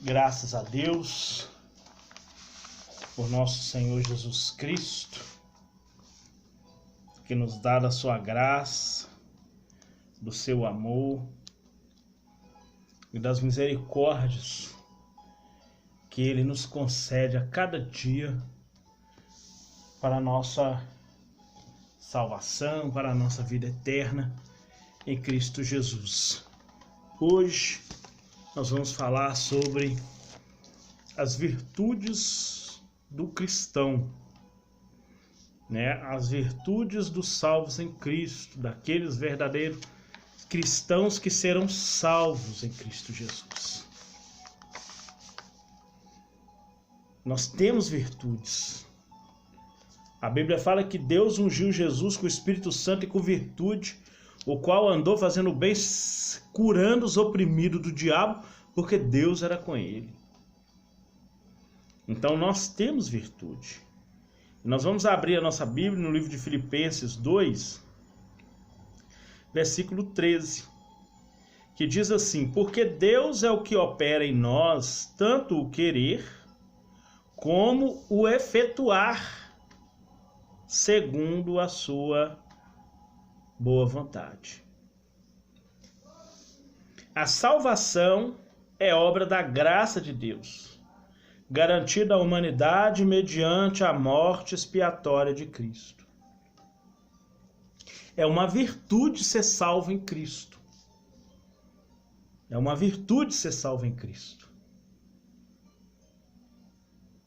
Graças a Deus, por nosso Senhor Jesus Cristo, que nos dá da sua graça, do seu amor e das misericórdias que Ele nos concede a cada dia para a nossa salvação, para a nossa vida eterna em Cristo Jesus. Hoje nós vamos falar sobre as virtudes do cristão, as virtudes dos salvos em Cristo, daqueles verdadeiros cristãos que serão salvos em Cristo Jesus. Nós temos virtudes. A Bíblia fala que Deus ungiu Jesus com o Espírito Santo e com virtude, o qual andou fazendo bem, curando os oprimidos do diabo, porque Deus era com ele. Então nós temos virtude. Nós vamos abrir a nossa Bíblia no livro de Filipenses 2, versículo 13, que diz assim: porque Deus é o que opera em nós, tanto o querer, como o efetuar, segundo a sua boa vontade. A salvação é obra da graça de Deus, garantida à humanidade mediante a morte expiatória de Cristo. É uma virtude ser salvo em Cristo. É uma virtude ser salvo em Cristo.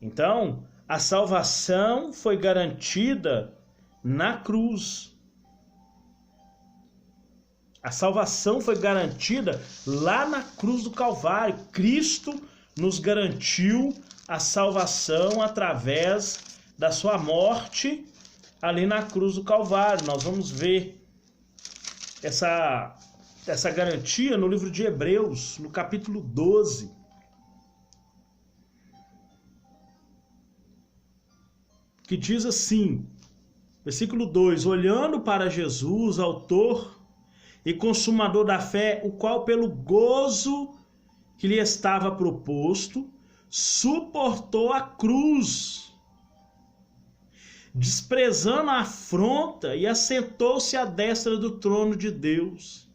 Então, a salvação foi garantida na cruz. A salvação foi garantida lá na cruz do Calvário. Cristo nos garantiu a salvação através da sua morte ali na cruz do Calvário. Nós vamos ver essa garantia no livro de Hebreus, no capítulo 12. Que diz assim, versículo 2: olhando para Jesus, autor e consumador da fé, o qual pelo gozo que lhe estava proposto, suportou a cruz, desprezando a afronta, e assentou-se à destra do trono de Deus.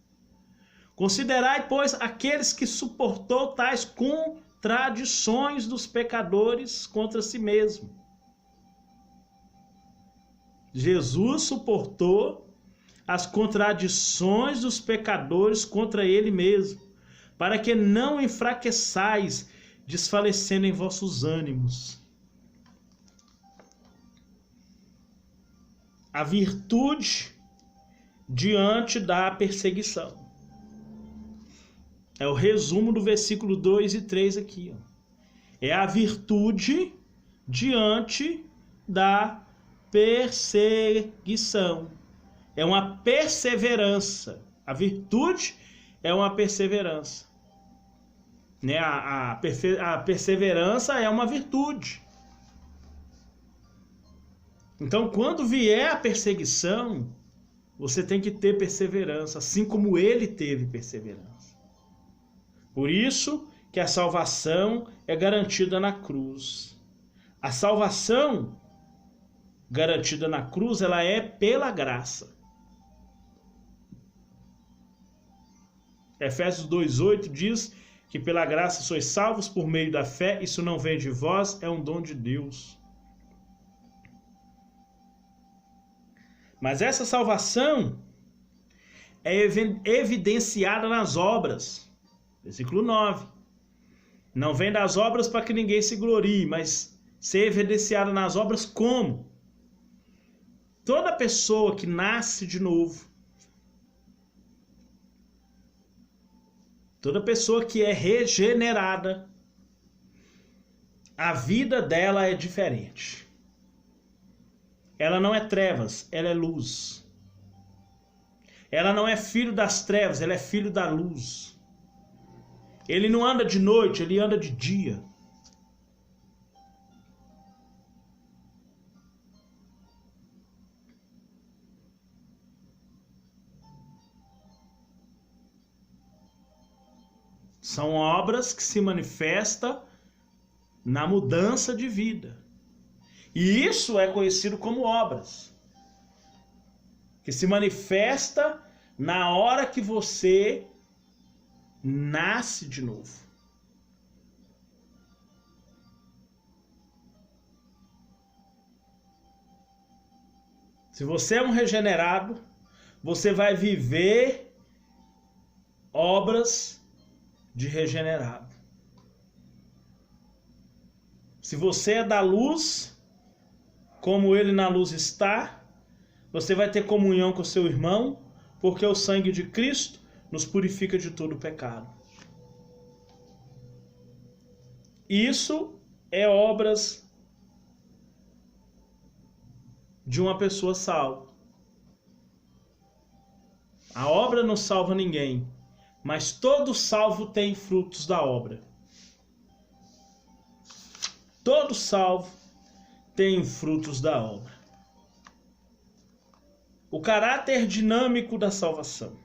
Considerai, pois, aqueles que suportou tais contradições dos pecadores contra si mesmo. Jesus suportou as contradições dos pecadores contra ele mesmo, para que não enfraqueçais, desfalecendo em vossos ânimos. A virtude diante da perseguição. É o resumo do versículo 2 e 3 aqui. É a virtude diante da perseguição. É uma perseverança. A virtude é uma perseverança. A perseverança é uma virtude. Então, quando vier a perseguição, você tem que ter perseverança, assim como ele teve perseverança. Por isso que a salvação é garantida na cruz. A salvação garantida na cruz, ela é pela graça. Efésios 2:8 diz que pela graça sois salvos por meio da fé, isso não vem de vós, é um dom de Deus. Mas essa salvação é evidenciada nas obras. Versículo 9. Não vem das obras para que ninguém se glorie, mas ser evidenciada nas obras como? Toda pessoa que nasce de novo, toda pessoa que é regenerada, a vida dela é diferente. Ela não é trevas, ela é luz. Ela não é filho das trevas, ela é filho da luz. Ele não anda de noite, ele anda de dia. São obras que se manifestam na mudança de vida. E isso é conhecido como obras, que se manifesta na hora que você nasce de novo. Se você é um regenerado, você vai viver obras de regenerado. Se você é da luz, como ele na luz está, você vai ter comunhão com seu irmão, porque o sangue de Cristo nos purifica de todo pecado. Isso é obras de uma pessoa salva. A obra não salva ninguém, mas todo salvo tem frutos da obra. Todo salvo tem frutos da obra. O caráter dinâmico da salvação.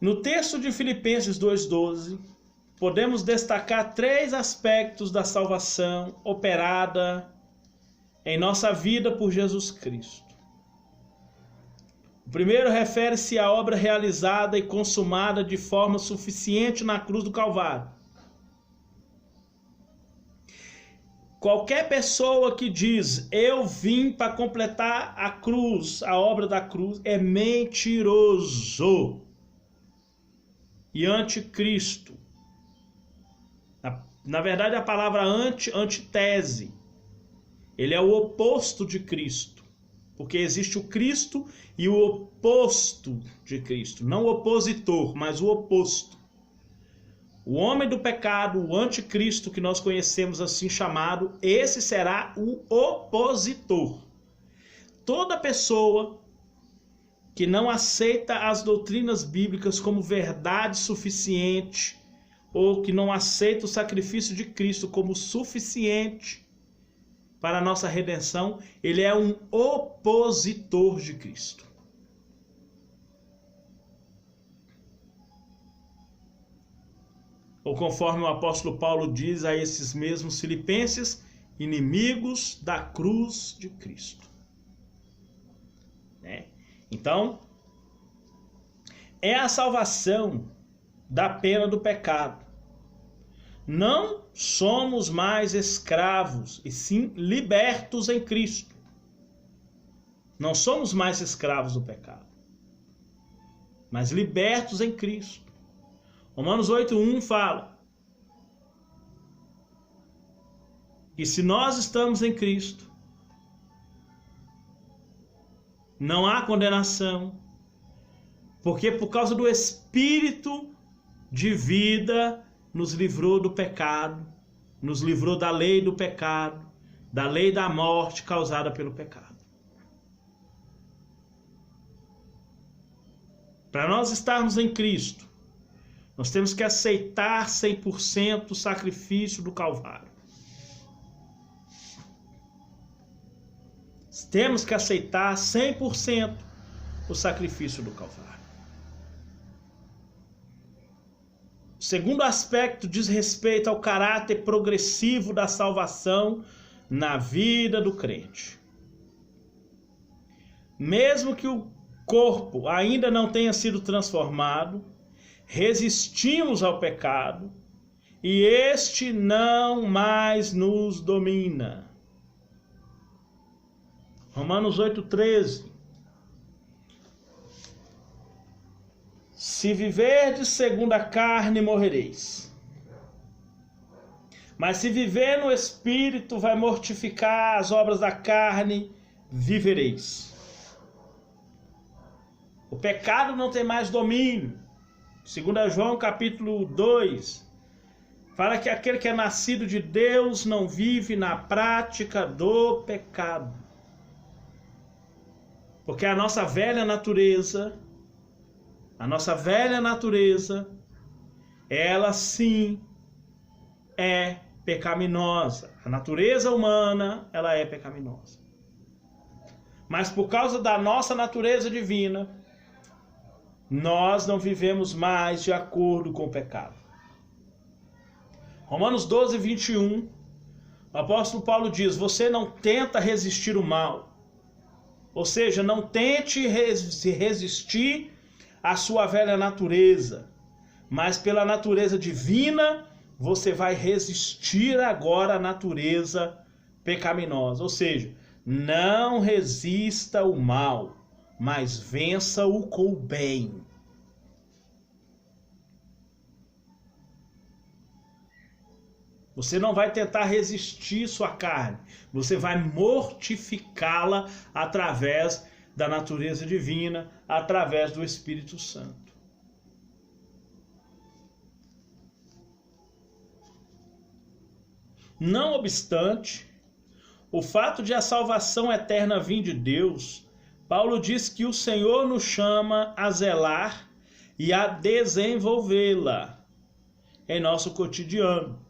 No texto de Filipenses 2,12, podemos destacar 3 aspectos da salvação operada em nossa vida por Jesus Cristo. O primeiro refere-se à obra realizada e consumada de forma suficiente na cruz do Calvário. Qualquer pessoa que diz, eu vim para completar a cruz, a obra da cruz, é mentiroso e anticristo. Na verdade, a palavra antitese. Ele é o oposto de Cristo. Porque existe o Cristo e o oposto de Cristo. Não o opositor, mas o oposto. O homem do pecado, o anticristo que nós conhecemos assim chamado, esse será o opositor. Toda pessoa que não aceita as doutrinas bíblicas como verdade suficiente, ou que não aceita o sacrifício de Cristo como suficiente para a nossa redenção, ele é um opositor de Cristo. Ou conforme o apóstolo Paulo diz a esses mesmos filipenses, inimigos da cruz de Cristo. Então, é a salvação da pena do pecado. Não somos mais escravos, e sim libertos em Cristo. Não somos mais escravos do pecado, mas libertos em Cristo. Romanos 8:1 fala que se nós estamos em Cristo, não há condenação, porque por causa do Espírito de vida nos livrou do pecado, nos livrou da lei do pecado, da lei da morte causada pelo pecado. Para nós estarmos em Cristo, nós temos que aceitar 100% o sacrifício do Calvário. Temos que aceitar 100% o sacrifício do Calvário. O segundo aspecto diz respeito ao caráter progressivo da salvação na vida do crente. Mesmo que o corpo ainda não tenha sido transformado, resistimos ao pecado e este não mais nos domina. Romanos 8:13. Se viverdes segundo a carne, morrereis. Mas se viver no Espírito, vai mortificar as obras da carne, vivereis. O pecado não tem mais domínio. 2 João capítulo 2, fala que aquele que é nascido de Deus não vive na prática do pecado. Porque a nossa velha natureza, ela sim é pecaminosa. A natureza humana, ela é pecaminosa. Mas por causa da nossa natureza divina, nós não vivemos mais de acordo com o pecado. Romanos 12, 21, o apóstolo Paulo diz: você não tenta resistir o mal. Ou seja, não tente resistir à sua velha natureza, mas pela natureza divina, você vai resistir agora à natureza pecaminosa. Ou seja, não resista o mal, mas vença-o com o bem. Você não vai tentar resistir sua carne, você vai mortificá-la através da natureza divina, através do Espírito Santo. Não obstante, o fato de a salvação eterna vir de Deus, Paulo diz que o Senhor nos chama a zelar e a desenvolvê-la em nosso cotidiano.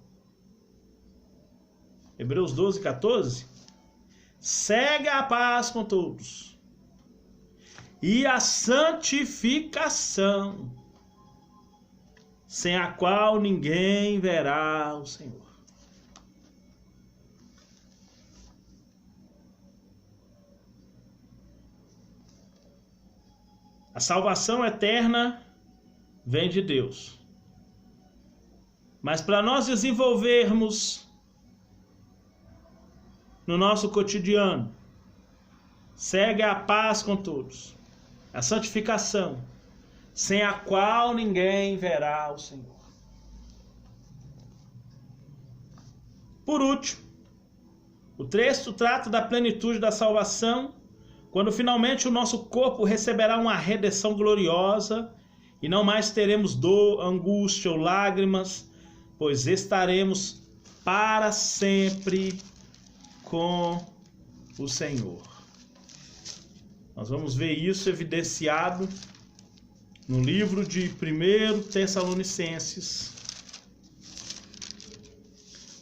Hebreus 12, 14. Segue a paz com todos e a santificação, sem a qual ninguém verá o Senhor. A salvação eterna vem de Deus. Mas para nós desenvolvermos no nosso cotidiano, segue a paz com todos, a santificação, sem a qual ninguém verá o Senhor. Por último, o texto trata da plenitude da salvação, quando finalmente o nosso corpo receberá uma redenção gloriosa e não mais teremos dor, angústia ou lágrimas, pois estaremos para sempre com o Senhor. Nós vamos ver isso evidenciado no livro de 1 Tessalonicenses,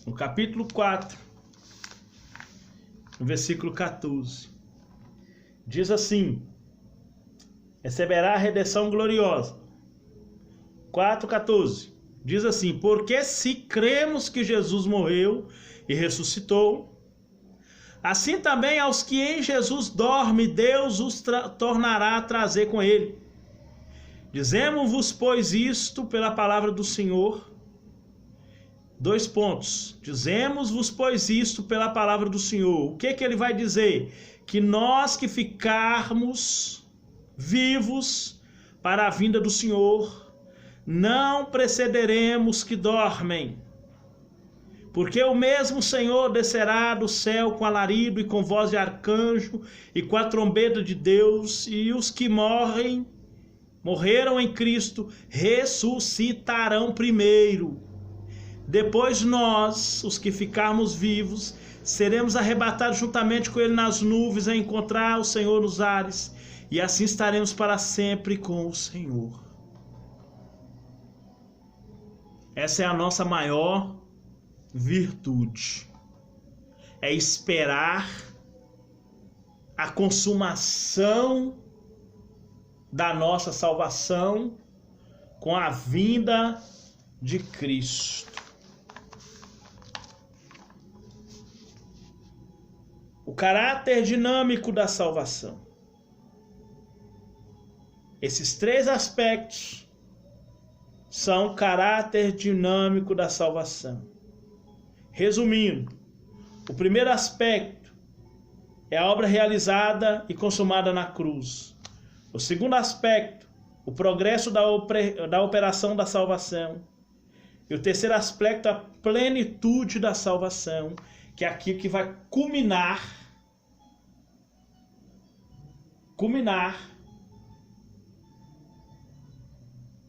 no capítulo 4, no versículo 14. Diz assim: receberá a redenção gloriosa. 4,14. Diz assim: porque se cremos que Jesus morreu e ressuscitou, assim também aos que em Jesus dorme, Deus os tornará a trazer com ele. Dizemos-vos, pois, isto pela palavra do Senhor. 2 pontos. Dizemos-vos, pois, isto pela palavra do Senhor. O que ele vai dizer? Que nós que ficarmos vivos para a vinda do Senhor, não precederemos que dormem. Porque o mesmo Senhor descerá do céu com alarido e com voz de arcanjo e com a trombeta de Deus, e os que morreram em Cristo, ressuscitarão primeiro. Depois nós, os que ficarmos vivos, seremos arrebatados juntamente com ele nas nuvens a encontrar o Senhor nos ares, e assim estaremos para sempre com o Senhor. Essa é a nossa maior virtude. É esperar a consumação da nossa salvação com a vinda de Cristo. O caráter dinâmico da salvação. Esses 3 aspectos são o caráter dinâmico da salvação. Resumindo, o primeiro aspecto é a obra realizada e consumada na cruz. O segundo aspecto, o progresso da operação da salvação. E o terceiro aspecto, a plenitude da salvação, que é aquilo que vai culminar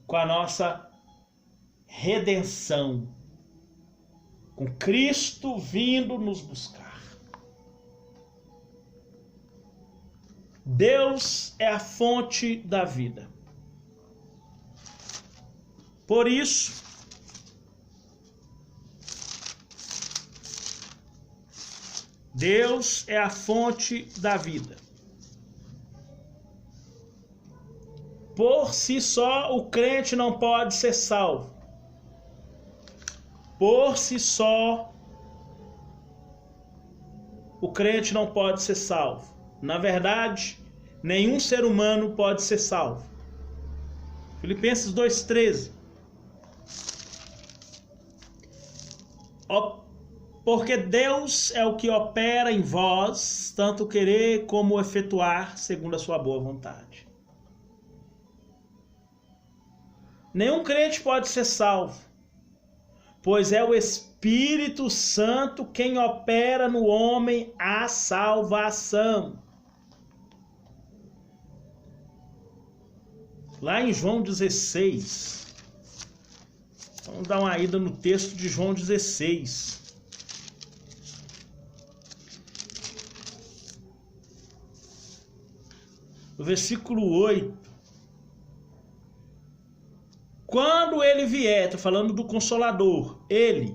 com a nossa redenção, com Cristo vindo nos buscar. Deus é a fonte da vida. Por isso, Deus é a fonte da vida. por si só o crente não pode ser salvo. Por si só o crente não pode ser salvo. Na verdade, nenhum ser humano pode ser salvo. Filipenses 2,13. Porque Deus é o que opera em vós, tanto querer como efetuar, segundo a sua boa vontade. Nenhum crente pode ser salvo, pois é o Espírito Santo quem opera no homem a salvação. Lá em João 16, vamos dar uma ida no texto de João 16. No versículo 8. Quando ele vier, estou falando do Consolador, ele,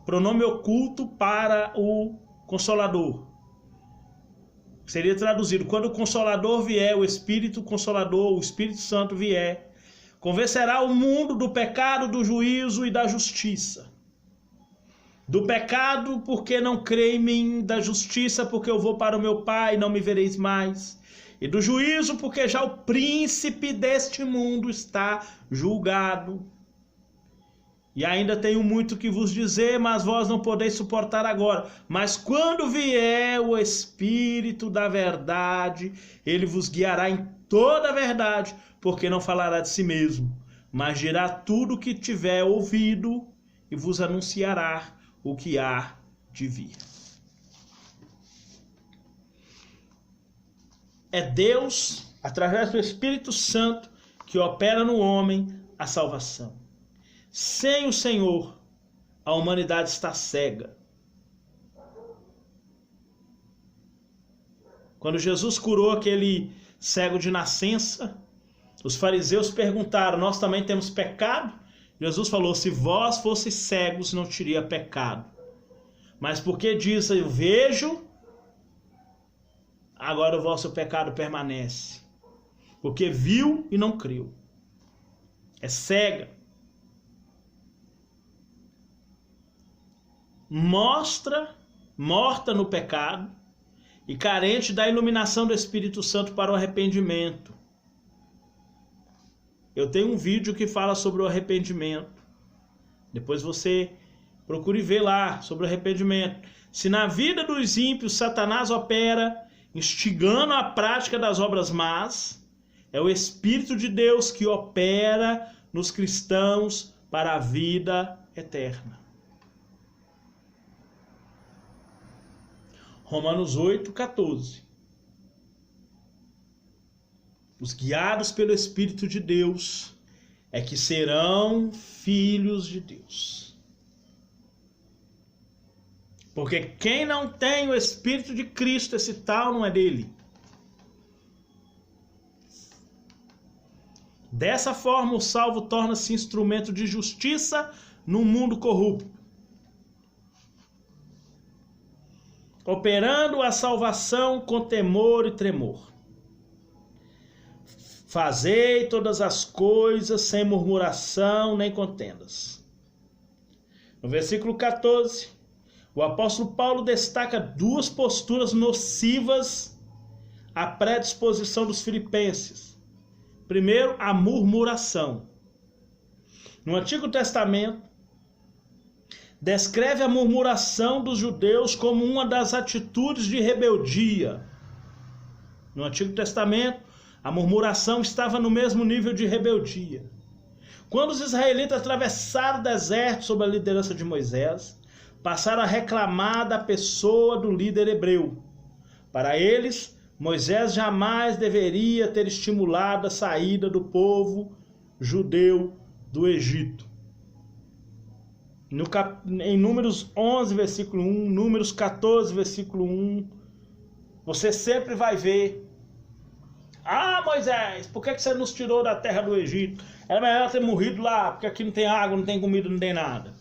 pronome oculto para o Consolador. Seria traduzido, quando o Consolador vier, o Espírito Consolador, o Espírito Santo vier, convencerá o mundo do pecado, do juízo e da justiça. Do pecado, porque não crê em mim, da justiça, porque eu vou para o meu Pai e não me vereis mais. E do juízo, porque já o príncipe deste mundo está julgado. E ainda tenho muito que vos dizer, mas vós não podeis suportar agora. Mas quando vier o Espírito da verdade, ele vos guiará em toda a verdade, porque não falará de si mesmo, mas dirá tudo o que tiver ouvido e vos anunciará o que há de vir. É Deus, através do Espírito Santo, que opera no homem a salvação. Sem o Senhor, a humanidade está cega. Quando Jesus curou aquele cego de nascença, os fariseus perguntaram, nós também temos pecado? Jesus falou, se vós fosseis cegos, não teria pecado. Mas porque diz, eu vejo, agora o vosso pecado permanece. Porque viu e não creu. É cega. Morta no pecado e carente da iluminação do Espírito Santo para o arrependimento. Eu tenho um vídeo que fala sobre o arrependimento. Depois você procure ver lá sobre o arrependimento. Se na vida dos ímpios Satanás opera, instigando a prática das obras más, é o Espírito de Deus que opera nos cristãos para a vida eterna. Romanos 8,14. Os guiados pelo Espírito de Deus é que serão filhos de Deus. Porque quem não tem o Espírito de Cristo, esse tal não é dele. Dessa forma, o salvo torna-se instrumento de justiça num mundo corrupto, operando a salvação com temor e tremor. Fazei todas as coisas sem murmuração nem contendas. No versículo 14, o apóstolo Paulo destaca duas posturas nocivas à predisposição dos filipenses. Primeiro, a murmuração. No Antigo Testamento, descreve a murmuração dos judeus como uma das atitudes de rebeldia. No Antigo Testamento, a murmuração estava no mesmo nível de rebeldia. Quando os israelitas atravessaram o deserto sob a liderança de Moisés, passaram a reclamar da pessoa do líder hebreu. Para eles, Moisés jamais deveria ter estimulado a saída do povo judeu do Egito. Em Números 11, versículo 1, Números 14, versículo 1, você sempre vai ver: ah, Moisés, por que você nos tirou da terra do Egito? Era melhor ter morrido lá, porque aqui não tem água, não tem comida, não tem nada.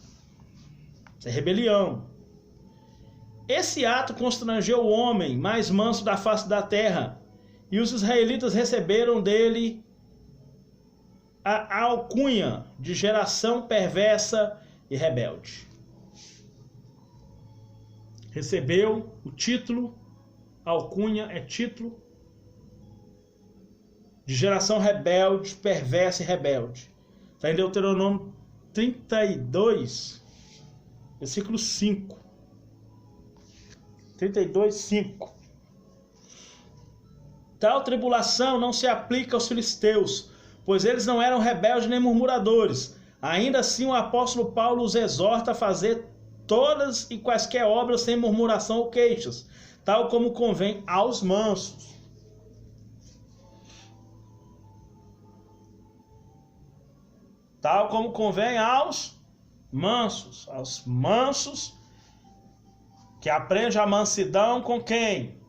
Isso é rebelião. Esse ato constrangeu o homem mais manso da face da terra, e os israelitas receberam dele a alcunha de geração perversa e rebelde. Recebeu o título, alcunha é título, de geração rebelde, perversa e rebelde. Está em Deuteronômio 32, versículo 5. 32, 5. Tal tribulação não se aplica aos filisteus, pois eles não eram rebeldes nem murmuradores. Ainda assim o apóstolo Paulo os exorta a fazer todas e quaisquer obras sem murmuração ou queixas, tal como convém aos mansos. Tal como convém aos mansos, que aprende a mansidão com quem?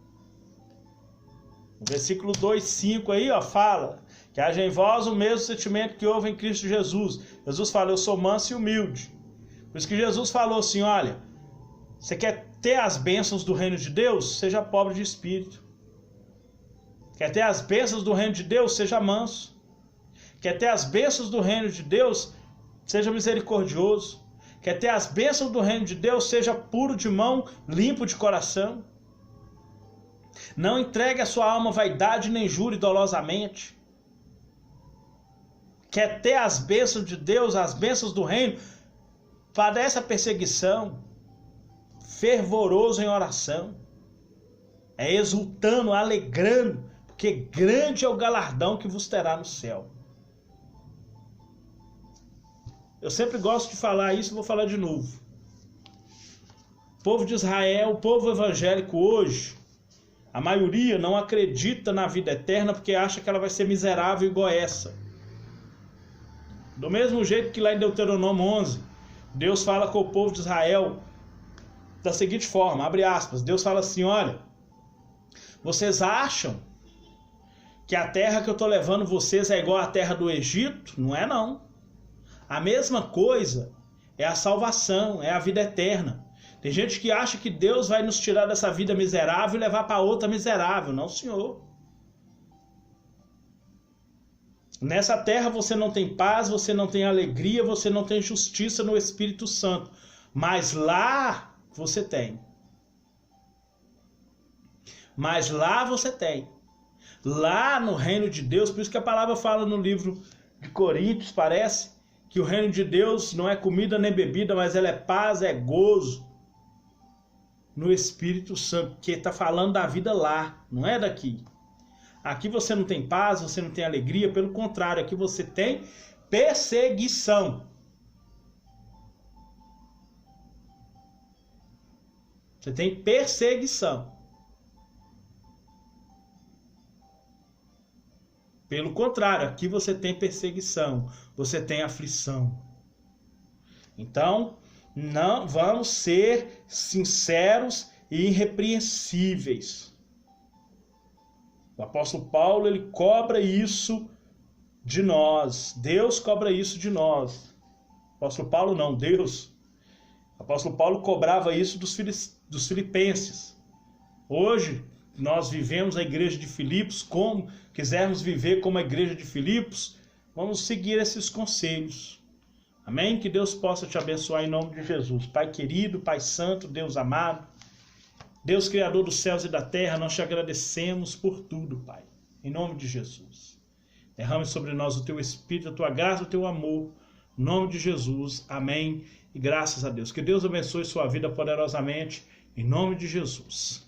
No versículo 2:5 aí, ó, fala que haja em vós o mesmo sentimento que houve em Cristo Jesus. Jesus fala, eu sou manso e humilde. Por isso que Jesus falou assim, olha, você quer ter as bênçãos do reino de Deus? Seja pobre de espírito. Quer ter as bênçãos do reino de Deus? Seja manso. Quer ter as bênçãos do reino de Deus? Seja misericordioso. Quer ter as bênçãos do reino de Deus? Seja puro de mão, limpo de coração. Não entregue a sua alma à vaidade, nem jure dolosamente. Quer ter as bênçãos de Deus, as bênçãos do reino? Padece a perseguição, fervoroso em oração. É exultando, alegrando, porque grande é o galardão que vos terá no céu. Eu sempre gosto de falar isso, vou falar de novo. O povo de Israel, o povo evangélico hoje, a maioria não acredita na vida eterna porque acha que ela vai ser miserável igual essa. Do mesmo jeito que lá em Deuteronômio 11, Deus fala com o povo de Israel da seguinte forma, abre aspas, Deus fala assim, olha, vocês acham que a terra que eu estou levando vocês é igual à terra do Egito? Não é não. A mesma coisa é a salvação, é a vida eterna. Tem gente que acha que Deus vai nos tirar dessa vida miserável e levar para outra miserável. Não, senhor. Nessa terra você não tem paz, você não tem alegria, você não tem justiça no Espírito Santo. Mas lá você tem. Mas lá você tem. Lá no reino de Deus, por isso que a palavra fala no livro de Coríntios, parece, que o reino de Deus não é comida nem bebida, mas ela é paz, é gozo no Espírito Santo, que está falando da vida lá, não é daqui. Aqui você não tem paz, você não tem alegria, pelo contrário, aqui você tem perseguição. Você tem perseguição. Pelo contrário, aqui você tem perseguição, você tem aflição. Então, não vamos ser sinceros e irrepreensíveis. O apóstolo Paulo, ele cobra isso de nós. Deus cobra isso de nós. O apóstolo Paulo não, Deus. O apóstolo Paulo cobrava isso dos filipenses. Hoje, nós vivemos a igreja de Filipos, como quisermos viver como a igreja de Filipos, vamos seguir esses conselhos. Amém? Que Deus possa te abençoar em nome de Jesus. Pai querido, Pai santo, Deus amado, Deus criador dos céus e da terra, nós te agradecemos por tudo, Pai. Em nome de Jesus. Derrame sobre nós o teu Espírito, a tua graça, o teu amor. Em nome de Jesus. Amém. E graças a Deus. Que Deus abençoe sua vida poderosamente. Em nome de Jesus.